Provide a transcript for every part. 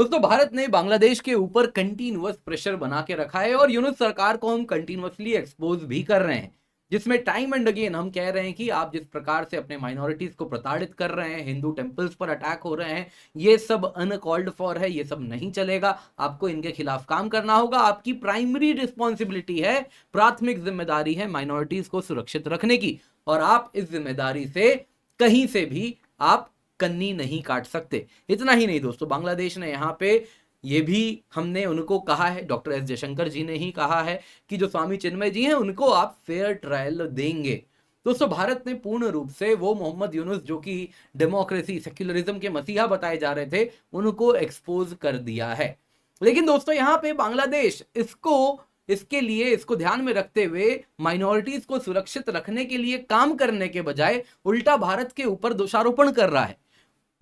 दोस्तों भारत ने बांग्लादेश के ऊपर कंटिन्यूअस प्रेशर बना के रखा है और यूनुस सरकार को हम कंटिन्यूअसली एक्सपोज भी कर रहे हैं, जिसमें टाइम एंड अगेन हम कह रहे हैं कि आप जिस प्रकार से अपने माइनॉरिटीज को प्रताड़ित कर रहे हैं, हिंदू टेंपल्स पर अटैक हो रहे हैं, ये सब अनकॉल्ड फॉर है, ये सब नहीं चलेगा। आपको इनके खिलाफ काम करना होगा। आपकी प्राइमरी रिस्पॉन्सिबिलिटी है, प्राथमिक जिम्मेदारी है माइनॉरिटीज को सुरक्षित रखने की, और आप इस जिम्मेदारी से कहीं से भी आप कन्नी नहीं काट सकते। इतना ही नहीं दोस्तों, बांग्लादेश ने यहाँ पे ये भी हमने उनको कहा है, डॉक्टर एस जयशंकर जी ने ही कहा है कि जो स्वामी चिन्मय जी हैं उनको आप फेयर ट्रायल देंगे। दोस्तों भारत ने पूर्ण रूप से वो मोहम्मद यूनुस जो कि डेमोक्रेसी सेक्युलरिज्म के मसीहा बताए जा रहे थे, उनको एक्सपोज कर दिया है। लेकिन दोस्तों यहाँ पे बांग्लादेश इसके लिए इसको ध्यान में रखते हुए माइनॉरिटीज को सुरक्षित रखने के लिए काम करने के बजाय उल्टा भारत के ऊपर दोषारोपण कर रहा है।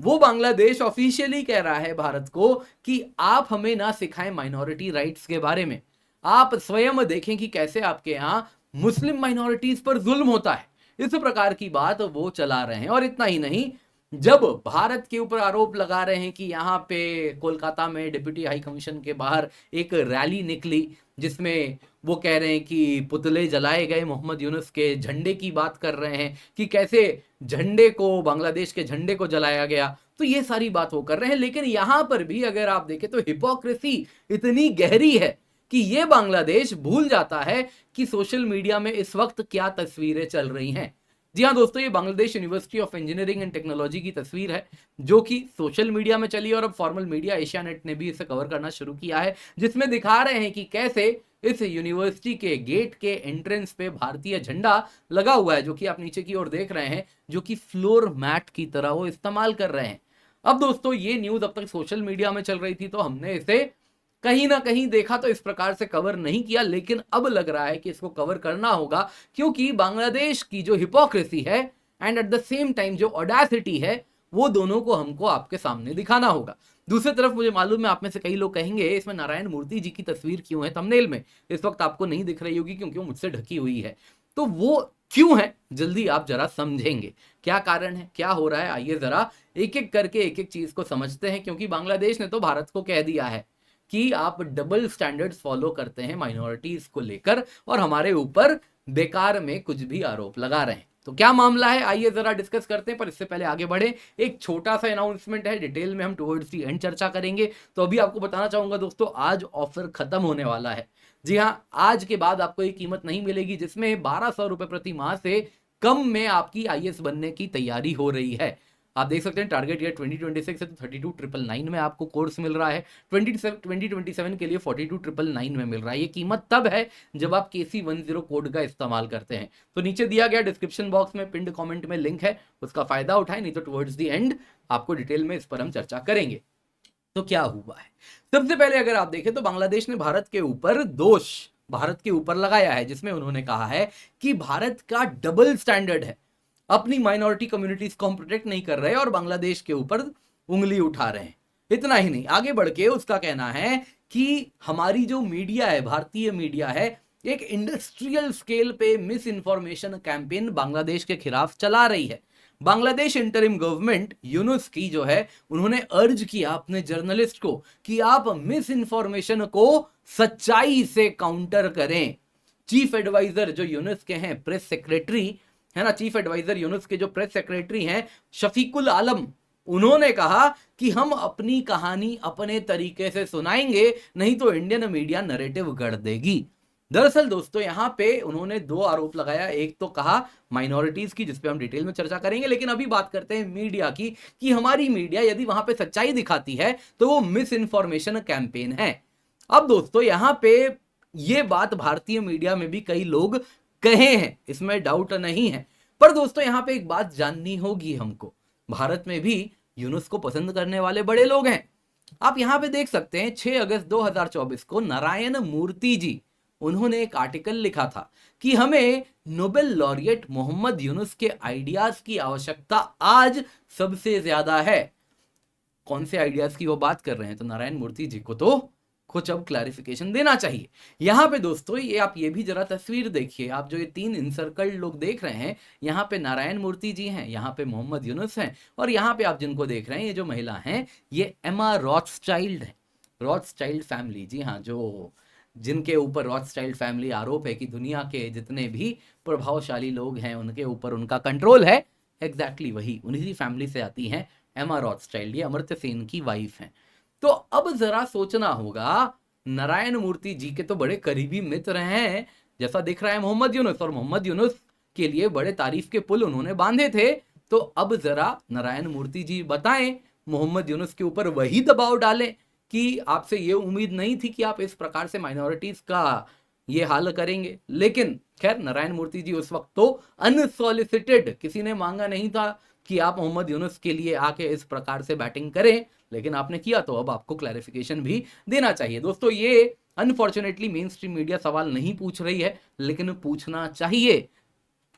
वो बांग्लादेश ऑफिशियली कह रहा है भारत को कि आप हमें ना सिखाएं माइनॉरिटी राइट्स के बारे में, आप स्वयं देखें कि कैसे आपके यहां मुस्लिम माइनॉरिटीज पर जुल्म होता है। इस प्रकार की बात वो चला रहे हैं। और इतना ही नहीं, जब भारत के ऊपर आरोप लगा रहे हैं कि यहाँ पे कोलकाता में डिप्टी हाई कमीशन के बाहर एक रैली निकली जिसमें वो कह रहे हैं कि पुतले जलाए गए, मोहम्मद यूनुस के झंडे की बात कर रहे हैं कि कैसे झंडे को, बांग्लादेश के झंडे को जलाया गया, तो ये सारी बात वो कर रहे हैं। लेकिन यहां पर भी अगर आप देखें तो हिपोक्रेसी इतनी गहरी है कि ये बांग्लादेश भूल जाता है कि सोशल मीडिया में इस वक्त क्या तस्वीरें चल रही हैं। जी हाँ दोस्तों, ये Bangladesh university of engineering and technology की तस्वीर है जो कि सोशल मीडिया में चली और अब फॉर्मल मीडिया एशिया नेट ने भी इसे कवर करना शुरू किया है, जिसमें दिखा रहे हैं कि कैसे इस यूनिवर्सिटी के गेट के एंट्रेंस पे भारतीय झंडा लगा हुआ है, जो कि आप नीचे की ओर देख रहे हैं, जो कि फ्लोर मैट की तरह वो इस्तेमाल कर रहे हैं। अब दोस्तों ये न्यूज अब तक सोशल मीडिया में चल रही थी तो हमने इसे कहीं ना कहीं देखा, तो इस प्रकार से कवर नहीं किया, लेकिन अब लग रहा है कि इसको कवर करना होगा, क्योंकि बांग्लादेश की जो हिपोक्रेसी है and at the same time जो ऑडेसिटी है, वो दोनों को हमको आपके सामने दिखाना होगा। दूसरी तरफ मुझे मालूम है आप में से कई लोग कहेंगे इसमें नारायण मूर्ति जी की तस्वीर क्यों है थंबनेल में, इस वक्त आपको नहीं दिख रही होगी क्योंकि वो मुझसे ढकी हुई है। तो वो क्यों है जल्दी आप जरा समझेंगे, क्या कारण है, क्या हो रहा है। आइए जरा एक एक करके एक एक चीज को समझते हैं, क्योंकि बांग्लादेश ने तो भारत को कह दिया है कि आप डबल स्टैंडर्ड्स फॉलो करते हैं माइनॉरिटीज को लेकर और हमारे ऊपर बेकार में कुछ भी आरोप लगा रहे हैं। तो क्या मामला है, आइए जरा डिस्कस करते हैं। पर इससे पहले आगे बढ़े, एक छोटा सा अनाउंसमेंट है, डिटेल में हम टुवर्ड्स दी एंड चर्चा करेंगे। तो अभी आपको बताना चाहूंगा दोस्तों, आज ऑफर खत्म होने वाला है। जी हाँ, आज के बाद आपको ये कीमत नहीं मिलेगी जिसमें 1200 रुपए प्रति माह से कम में आपकी आईएएस बनने की तैयारी हो रही है। आप देख सकते हैं टारगेट ईयर 2026 है तो 32,999 में आपको कोर्स मिल रहा है, 2027 के लिए 42,999 में मिल रहा है। ये कीमत तब है जब आप KC10 कोड का इस्तेमाल करते हैं। तो नीचे दिया गया डिस्क्रिप्शन बॉक्स में पिंड कमेंट में लिंक है, उसका फायदा उठाएं, नहीं तो टुवर्ड्स द एंड आपको डिटेल में इस पर हम चर्चा करेंगे। तो क्या हुआ है, सबसे पहले अगर आप देखें तो बांग्लादेश ने भारत के ऊपर दोष भारत के ऊपर लगाया है, जिसमें उन्होंने कहा है कि भारत का डबल स्टैंडर्ड है, अपनी माइनॉरिटी कम्युनिटीज को हम प्रोटेक्ट नहीं कर रहे और बांग्लादेश के ऊपर उंगली उठा रहे हैं। इतना ही नहीं, आगे बढ़ के उसका कहना है कि हमारी जो मीडिया है, भारतीय मीडिया है, एक इंडस्ट्रियल स्केल पे मिस इन्फॉर्मेशन कैंपेन बांग्लादेश के खिलाफ चला रही है। बांग्लादेश इंटरिम गवर्नमेंट यूनुस की जो है, उन्होंने अर्ज किया अपने जर्नलिस्ट को कि आप मिस इन्फॉर्मेशन को सच्चाई से काउंटर करें। चीफ एडवाइजर जो यूनुस के हैं, प्रेस सेक्रेटरी है ना, चीफ एडवाइजर यूनुस के जो प्रेस सेक्रेटरी हैं शफीकुल आलम, उन्होंने कहा कि हम अपनी कहानी अपने तरीके से सुनाएंगे, नहीं तो इंडियन मीडिया नैरेटिव गढ़ देगी। दरअसल दोस्तों यहाँ पे उन्होंने दो आरोप लगाया, एक तो कहा माइनॉरिटीज की, जिसपे हम डिटेल में चर्चा करेंगे, लेकिन अभी बात करते हैं मीडिया की, कि हमारी मीडिया यदि वहां पे सच्चाई दिखाती है तो वो मिस इन्फॉर्मेशन कैंपेन है। अब दोस्तों यहाँ पे ये बात भारतीय मीडिया में भी कई लोग कहे हैं, इसमें डाउट नहीं है। पर दोस्तों यहाँ पे एक बात जाननी होगी हमको, भारत में भी यूनुस को पसंद करने वाले बड़े लोग हैं। आप यहाँ पे देख सकते हैं 6 अगस्त 2024 को नारायण मूर्ति जी, उन्होंने एक आर्टिकल लिखा था कि हमें नोबेल लॉरिएट मोहम्मद यूनुस के आइडियाज की आवश्यकता आज सबसे ज्यादा है। कौन से आइडियाज की वो बात कर रहे हैं, तो नारायण मूर्ति जी को तो कुछ अब क्लैरिफिकेशन देना चाहिए। यहाँ पे दोस्तों ये आप ये भी जरा तस्वीर देखिए, आप जो ये 3 इनसर्कल्ड लोग देख रहे हैं, यहाँ पे नारायण मूर्ति जी हैं, यहाँ पे मोहम्मद यूनुस हैं, और यहाँ पे आप जिनको देख रहे हैं ये जो महिला हैं ये एमा रॉथस्चाइल्ड है। रॉथस्चाइल्ड फैमिली, जी हाँ, जो जिनके ऊपर रॉथस्चाइल्ड फैमिली आरोप है कि दुनिया के जितने भी प्रभावशाली लोग हैं उनके ऊपर उनका कंट्रोल है, एग्जैक्टली वही उन्हीं फैमिली से आती हैं एमा रॉथस्चाइल्ड, ये अमर्त्य सेन की वाइफ हैं। तो अब जरा सोचना होगा, नारायण मूर्ति जी के तो बड़े करीबी मित्र हैं, जैसा दिख रहा है मोहम्मद यूनुस, और मोहम्मद यूनुस के लिए बड़े तारीफ के पुल उन्होंने बांधे थे। तो अब जरा नारायण मूर्ति जी बताएं, मोहम्मद यूनुस के ऊपर वही दबाव डालें कि आपसे ये उम्मीद नहीं थी कि आप इस प्रकार से माइनॉरिटीज का ये हाल करेंगे। लेकिन खैर नारायण मूर्ति जी उस वक्त तो अनसॉलिसिटेड, किसी ने मांगा नहीं था कि आप मोहम्मद यूनुस के लिए आके इस प्रकार से बैटिंग करें, लेकिन आपने किया, तो अब आपको क्लैरिफिकेशन भी देना चाहिए। दोस्तों ये अनफॉर्चुनेटली मेन स्ट्रीम मीडिया सवाल नहीं पूछ रही है, लेकिन पूछना चाहिए,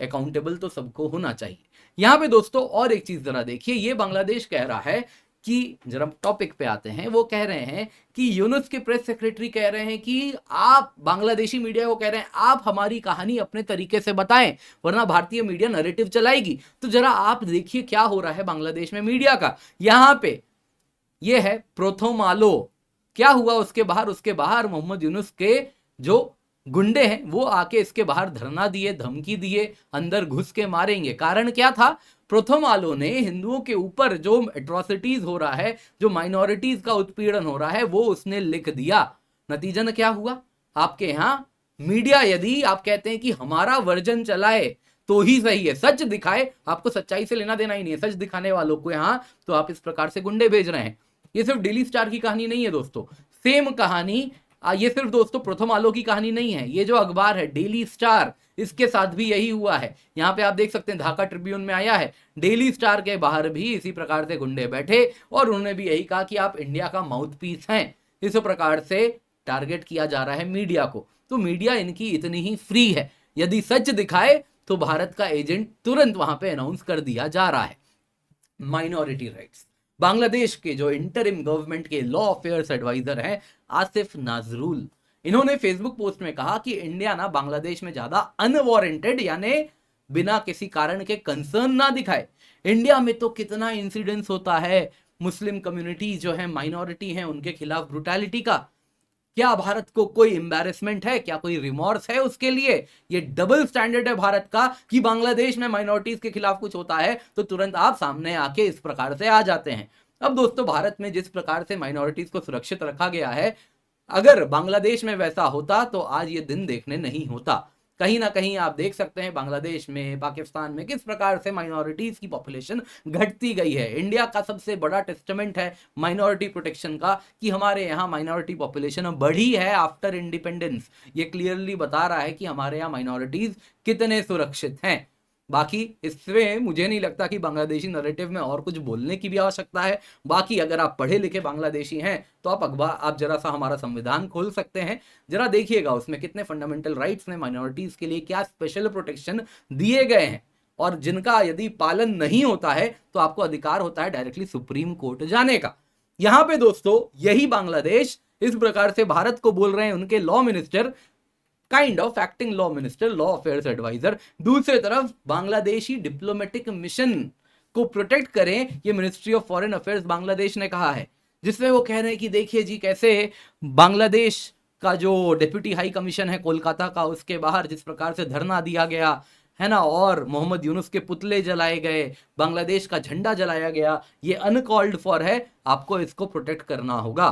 अकाउंटेबल तो सबको होना चाहिए। यहां पे दोस्तों और एक चीज जरा देखिए, ये बांग्लादेश कह रहा है कि, जरा टॉपिक पे आते हैं, वो कह रहे हैं कि यूनुस के प्रेस सेक्रेटरी कह रहे हैं कि आप, बांग्लादेशी मीडिया को कह रहे हैं आप हमारी कहानी अपने तरीके से बताएं वरना भारतीय मीडिया नैरेटिव चलाएगी। तो जरा आप देखिए क्या हो रहा है बांग्लादेश में मीडिया का। यहां पे ये है प्रोथोमालो, क्या हुआ उसके बाहर मोहम्मद यूनुस के जो गुंडे हैं वो आके इसके बाहर धरना दिए, धमकी दिए, अंदर घुस के मारेंगे। कारण क्या था, प्रोथोमालो ने हिंदुओं के ऊपर जो एट्रोसिटीज हो रहा है, जो माइनॉरिटीज का उत्पीड़न हो रहा है, वो उसने लिख दिया। नतीजन क्या हुआ, आपके यहां मीडिया, यदि आप कहते हैं कि हमारा वर्जन चलाए तो ही सही है, सच दिखाए, आपको सच्चाई से लेना देना ही नहीं है, सच दिखाने वालों को यहां तो आप इस प्रकार से गुंडे भेज रहे हैं। ये सिर्फ डेली स्टार की कहानी नहीं है दोस्तों, सेम कहानी, ये सिर्फ दोस्तों प्रोथोमालो की कहानी नहीं है, ये जो अखबार है डेली स्टार, इसके साथ भी यही हुआ है। यहां पे आप देख सकते हैं ढाका ट्रिब्यून में आया है, डेली स्टार के बाहर भी इसी प्रकार से गुंडे बैठे और उन्होंने भी यही कहा कि आप इंडिया का माउथ पीस हैं। इस प्रकार से टारगेट किया जा रहा है मीडिया को। तो मीडिया इनकी इतनी ही फ्री है, यदि सच दिखाए तो भारत का एजेंट तुरंत वहां पे अनाउंस कर दिया जा रहा है। माइनॉरिटी राइट्स, बांग्लादेश के जो इंटरिम गवर्नमेंट के लॉ अफेयर्स एडवाइजर हैं आसिफ नाजरुल, इन्होंने फेसबुक पोस्ट में कहा कि इंडिया ना बांग्लादेश में ज्यादा अनवारंटेड यानी बिना किसी कारण के कंसर्न ना दिखाए। इंडिया में तो कितना इंसिडेंस होता है मुस्लिम कम्युनिटी जो है, माइनॉरिटी है, उनके खिलाफ ब्रुटैलिटी का। क्या भारत को कोई एम्बैरेसमेंट है, क्या कोई रिमॉर्स है उसके लिए? ये डबल स्टैंडर्ड है भारत का कि बांग्लादेश में माइनॉरिटीज के खिलाफ कुछ होता है तो तुरंत आप सामने आके इस प्रकार से आ जाते हैं। अब दोस्तों भारत में जिस प्रकार से माइनॉरिटीज को सुरक्षित रखा गया है, अगर बांग्लादेश में वैसा होता तो आज ये दिन देखने नहीं होता। कहीं ना कहीं आप देख सकते हैं बांग्लादेश में, पाकिस्तान में किस प्रकार से माइनॉरिटीज की पॉपुलेशन घटती गई है। इंडिया का सबसे बड़ा टेस्टमेंट है माइनॉरिटी प्रोटेक्शन का कि हमारे यहाँ माइनॉरिटी पॉपुलेशन बढ़ी है आफ्टर इंडिपेंडेंस। ये क्लियरली बता रहा है कि हमारे यहाँ माइनॉरिटीज कितने सुरक्षित हैं। बाकी इसमें मुझे नहीं लगता कि बांग्लादेशी नैरेटिव में और कुछ बोलने की भी आवश्यकता है। बाकी अगर आप पढ़े लिखे बांग्लादेशी हैं तो आप जरा सा हमारा संविधान खोल सकते हैं, जरा देखिएगा उसमें कितने फंडामेंटल राइट्स में माइनॉरिटीज के लिए क्या स्पेशल प्रोटेक्शन दिए गए हैं, और जिनका यदि पालन नहीं होता है तो आपको अधिकार होता है डायरेक्टली सुप्रीम कोर्ट जाने का। यहां पे दोस्तों यही बांग्लादेश इस प्रकार से भारत को बोल रहे हैं उनके law minister, kind of acting law minister, law affairs adviser, दूसरी तरफ बांग्लादेशी डिप्लोमेटिक मिशन को प्रोटेक्ट करें, ये ministry of foreign affairs Bangladesh ने कहा है, जिसमें वो कह रहे हैं कि देखिए जी कैसे बांग्लादेश का जो डिप्टी हाई कमीशन है कोलकाता का, उसके बाहर जिस प्रकार से धरना दिया गया है ना, और मोहम्मद यूनुस के पुतले जलाए गए, बांग्लादेश का झंडा जलाया गया, ये अनकॉल्ड फॉर है, आपको इसको प्रोटेक्ट करना होगा।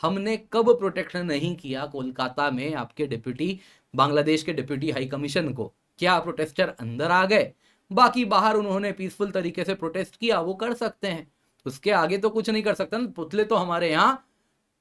हमने कब प्रोटेक्ट नहीं किया कोलकाता में आपके डिप्टी, बांग्लादेश के डिप्टी हाई कमीशन को? क्या प्रोटेस्टर अंदर आ गए? बाकी बाहर उन्होंने पीसफुल तरीके से प्रोटेस्ट किया, वो कर सकते हैं, उसके आगे तो कुछ नहीं कर सकते ना। पुतले तो हमारे यहाँ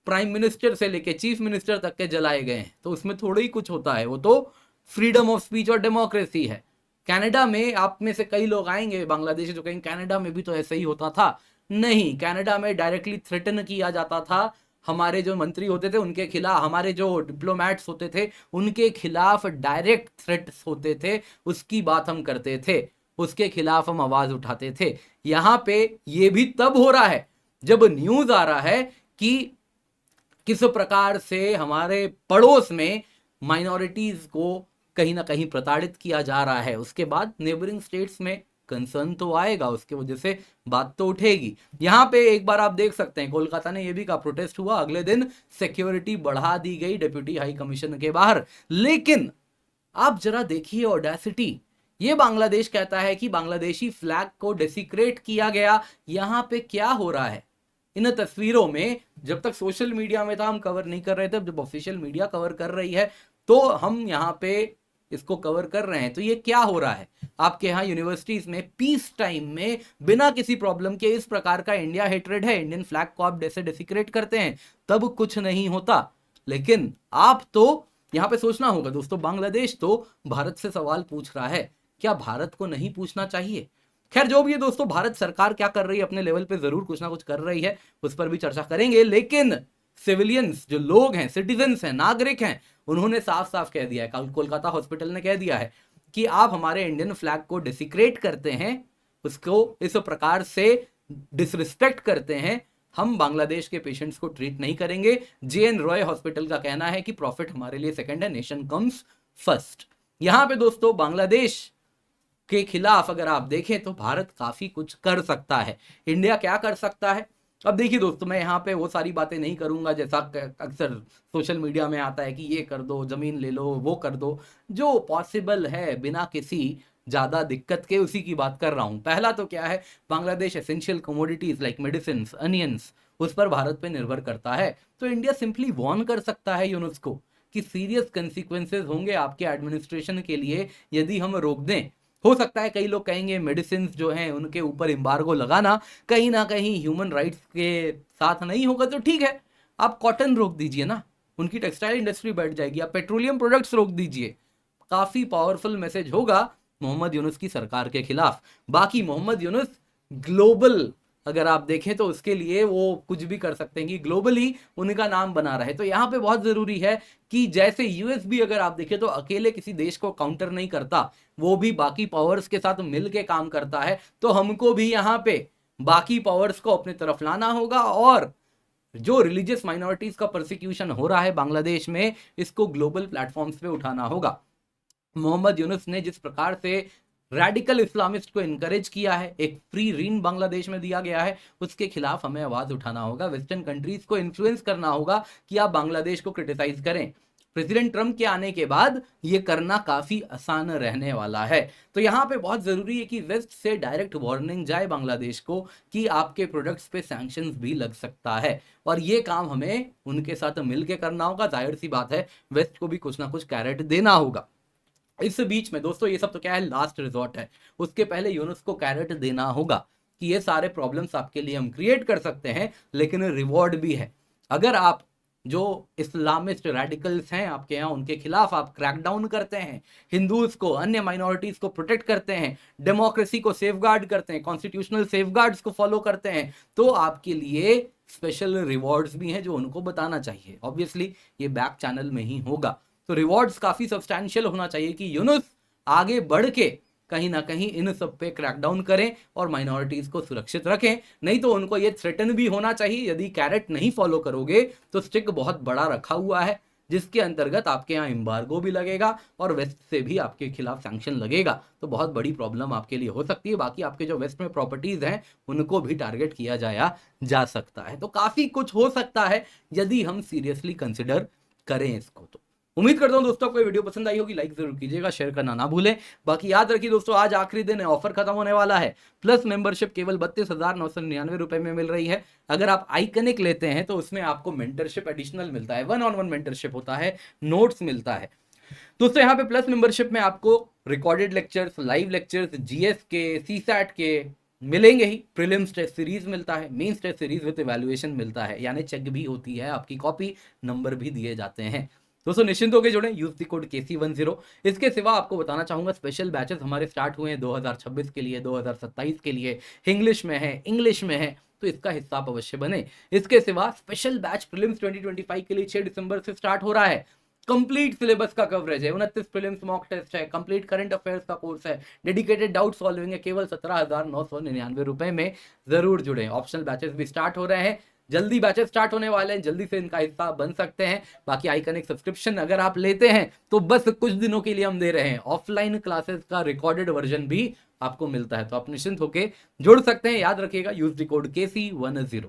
प्राइम मिनिस्टर से लेके चीफ मिनिस्टर तक के जलाए गए हैं, तो उसमें थोड़ा ही कुछ होता है, वो तो फ्रीडम ऑफ स्पीच और डेमोक्रेसी है। कनाडा में आप में से कई लोग आएंगे बांग्लादेशी जो कहेंगे कनाडा में भी तो ऐसे ही होता था। नहीं, कनाडा में डायरेक्टली थ्रेटन किया जाता था, हमारे जो मंत्री होते थे उनके खिलाफ, हमारे जो डिप्लोमैट्स होते थे उनके खिलाफ डायरेक्ट थ्रेट्स होते थे, उसकी बात हम करते थे, उसके खिलाफ हम आवाज उठाते थे। यहां पे ये भी तब हो रहा है जब न्यूज आ रहा है कि किस प्रकार से हमारे पड़ोस में माइनॉरिटीज को कहीं ना कहीं प्रताड़ित किया जा रहा है, उसके बाद नेबरिंग स्टेट्स में कंसर्न तो आएगा, उसके वजह से बात तो उठेगी। यहां पे एक बार आप देख सकते हैं कोलकाता ने यह भी कहा, प्रोटेस्ट हुआ, अगले दिन सिक्योरिटी बढ़ा दी गई डिप्यूटी हाई कमिश्नर के बाहर। लेकिन आप जरा देखिए ऑडेसिटी, ये बांग्लादेश कहता है कि बांग्लादेशी फ्लैग को डेसिक्रेट किया गया। यहां पे क्या हो रहा है इन तस्वीरों में? जब तक सोशल मीडिया में था हम कवर नहीं कर रहे थे, जब ऑफिशियल मीडिया कवर कर रही है तो हम यहां पे इसको कवर कर रहे हैं। तो ये क्या हो रहा है आपके यहाँ यूनिवर्सिटीज में पीस टाइम में बिना किसी प्रॉब्लम के इस प्रकार का इंडिया हेट्रेड है, इंडियन फ्लैग को आप जैसे डेसिक्रेट करते हैं तब कुछ नहीं होता। लेकिन आप तो यहां पे सोचना होगा दोस्तों, बांग्लादेश तो भारत से सवाल पूछ रहा है, क्या भारत को नहीं पूछना चाहिए? खैर जो भी है दोस्तों, भारत सरकार क्या कर रही है अपने लेवल पे जरूर कुछ ना कुछ कर रही है, उस पर भी चर्चा करेंगे। लेकिन सिविलियंस जो लोग हैं, सिटीजन्स हैं, नागरिक हैं, उन्होंने साफ साफ कह दिया है, कोलकाता हॉस्पिटल ने कह दिया है कि आप हमारे इंडियन फ्लैग को डिसिक्रेट करते हैं, उसको इस प्रकार से डिसरिस्पेक्ट करते हैं, हम बांग्लादेश के पेशेंट्स को ट्रीट नहीं करेंगे। JN रॉय हॉस्पिटल का कहना है कि प्रॉफिट हमारे लिए सेकंड है, नेशन कम्स फर्स्ट। यहां पे दोस्तों बांग्लादेश के खिलाफ अगर आप देखें तो भारत काफी कुछ कर सकता है। इंडिया क्या कर सकता है? अब देखिए दोस्तों, मैं यहाँ पे वो सारी बातें नहीं करूंगा जैसा अक्सर सोशल मीडिया में आता है कि ये कर दो, जमीन ले लो, वो कर दो। जो पॉसिबल है बिना किसी ज्यादा दिक्कत के, उसी की बात कर रहा हूं। पहला तो क्या है, Bangladesh essential commodities like medicine, onions, उस पर भारत पे निर्भर करता है। तो इंडिया सिंपली वॉर्न कर सकता है यूनेस्को कि सीरियस कंसिक्वेंसेज होंगे आपके एडमिनिस्ट्रेशन के लिए यदि हम रोक दें। हो सकता है कई लोग कहेंगे मेडिसिन जो हैं उनके ऊपर एम्बार्गो लगाना कहीं ना कहीं ह्यूमन राइट्स के साथ नहीं होगा, तो ठीक है, आप कॉटन रोक दीजिए ना, उनकी टेक्सटाइल इंडस्ट्री बैठ जाएगी, आप पेट्रोलियम प्रोडक्ट्स रोक दीजिए। काफी पावरफुल मैसेज होगा मोहम्मद यूनुस की सरकार के खिलाफ। बाकी मोहम्मद यूनुस ग्लोबल अगर आप देखें तो उसके लिए वो कुछ भी कर सकते हैं कि ग्लोबली उनका नाम बना रहे। तो यहां पे बहुत जरूरी है कि जैसे यूएस भी अगर आप देखें तो अकेले किसी देश को काउंटर नहीं करता, वो भी बाकी पावर्स के साथ मिलके काम करता है। तो हमको भी यहां पे बाकी पावर्स को अपने तरफ लाना होगा और जो रिलीजियस माइनॉरिटीज का प्रोसिक्यूशन हो रहा है बांग्लादेश में, इसको ग्लोबल प्लेटफॉर्म्स पे उठाना होगा। मोहम्मद यूनुस ने जिस प्रकार से रैडिकल इस्लामिस्ट को इनकरेज किया है, एक फ्री रीन बांग्लादेश में दिया गया है, उसके खिलाफ हमें आवाज उठाना होगा। वेस्टर्न कंट्रीज को इन्फ्लुएंस करना होगा कि आप बांग्लादेश को क्रिटिसाइज करें। प्रेसिडेंट ट्रंप के आने के बाद यह करना काफी आसान रहने वाला है। तो यहां पे बहुत जरूरी है कि वेस्ट से डायरेक्ट वार्निंग जाए बांग्लादेश को कि आपके प्रोडक्ट्स पे सैंक्शंस भी लग सकता है, और ये काम हमें उनके साथ मिलकर करना होगा। जाहिर सी बात है वेस्ट को भी कुछ ना कुछ कैरेट देना होगा। इस बीच में दोस्तों ये सब तो क्या है, लास्ट रिजॉर्ट है, उसके पहले यूनुस को कैरेट देना होगा कि ये सारे प्रॉब्लम्स आपके लिए हम क्रिएट कर सकते हैं, लेकिन रिवॉर्ड भी है। अगर आप जो इस्लामिस्ट रेडिकल्स हैं आपके यहाँ, उनके खिलाफ आप क्रैकडाउन करते हैं, हिंदूज को, अन्य माइनॉरिटीज को प्रोटेक्ट करते हैं, डेमोक्रेसी को सेफगार्ड करते हैं, कॉन्स्टिट्यूशनल सेफगार्ड्स को फॉलो करते हैं, तो आपके लिए स्पेशल रिवॉर्ड्स भी हैं जो उनको बताना चाहिए। ऑब्वियसली ये बैक चैनल में ही होगा, तो रिवॉर्ड्स काफी सब्सटैंशियल होना चाहिए कि यूनुस आगे बढ़ के कहीं ना कहीं इन सब पे क्रैकडाउन करें और माइनॉरिटीज को सुरक्षित रखें। नहीं तो उनको ये थ्रेटन भी होना चाहिए, यदि कैरेट नहीं फॉलो करोगे तो स्टिक बहुत बड़ा रखा हुआ है जिसके अंतर्गत आपके यहाँ एम्बार्गो भी लगेगा और वेस्ट से भी आपके खिलाफ सैंक्शन लगेगा। तो बहुत बड़ी प्रॉब्लम आपके लिए हो सकती है। बाकी आपके जो वेस्ट में प्रॉपर्टीज हैं उनको भी टारगेट किया जा सकता है। तो काफी कुछ हो सकता है यदि हम सीरियसली कंसिडर करें इसको। तो उम्मीद करता हूं दोस्तों आपको ये वीडियो पसंद आई होगी, लाइक जरूर कीजिएगा, शेयर करना ना भूलें। बाकी याद रखिए दोस्तों, आज आखिरी दिन है, ऑफर खत्म होने वाला है। प्लस मेंबरशिप केवल 32,999 रुपए में मिल रही है। अगर आप आइकनिक लेते हैं तो उसमें आपको मेंटरशिप एडिशनल मिलता है, 1-on-1 मेंटरशिप होता है, नोट्स मिलता है। दोस्तों यहाँ पे प्लस मेंबरशिप में आपको recorded lectures, live lectures, GS के, सीसैट के मिलेंगे ही, प्रीलिम्स टेस्ट सीरीज मिलता है, mains test series with evaluation मिलता है, यानी चेक भी होती है आपकी कॉपी, नंबर भी दिए जाते हैं। दोस्तों निश्चिंत होकर जुड़ें, यूज द कोड KC10। इसके सिवा आपको बताना चाहूंगा स्पेशल बैचेस हमारे स्टार्ट हुए हैं 2026 के लिए, 2027 के लिए, इंग्लिश में है, इंग्लिश में है, तो इसका हिस्सा आप अवश्य बने। इसके सिवा स्पेशल बैच प्रीलिम्स 2025 के लिए 6 दिसंबर से स्टार्ट हो रहा है। कंप्लीट सिलेबस का कवरेज है, 29 प्रीलिम्स मॉक टेस्ट है, कंप्लीट करंट अफेयर्स का कोर्स है, डेडिकेटेड डाउट सॉल्विंग है, केवल 17,999 रुपए में। जरूर जुड़े। ऑप्शनल बैचेस भी स्टार्ट हो रहे हैं, जल्दी बैचेस स्टार्ट होने वाले हैं, जल्दी से इनका हिस्सा बन सकते हैं। बाकी आइकॉनिक सब्सक्रिप्शन अगर आप लेते हैं तो बस कुछ दिनों के लिए हम दे रहे हैं, ऑफलाइन क्लासेस का रिकॉर्डेड वर्जन भी आपको मिलता है, तो आप निश्चिंत होकर जुड़ सकते हैं। याद रखिएगा, यूज द कोड KC10।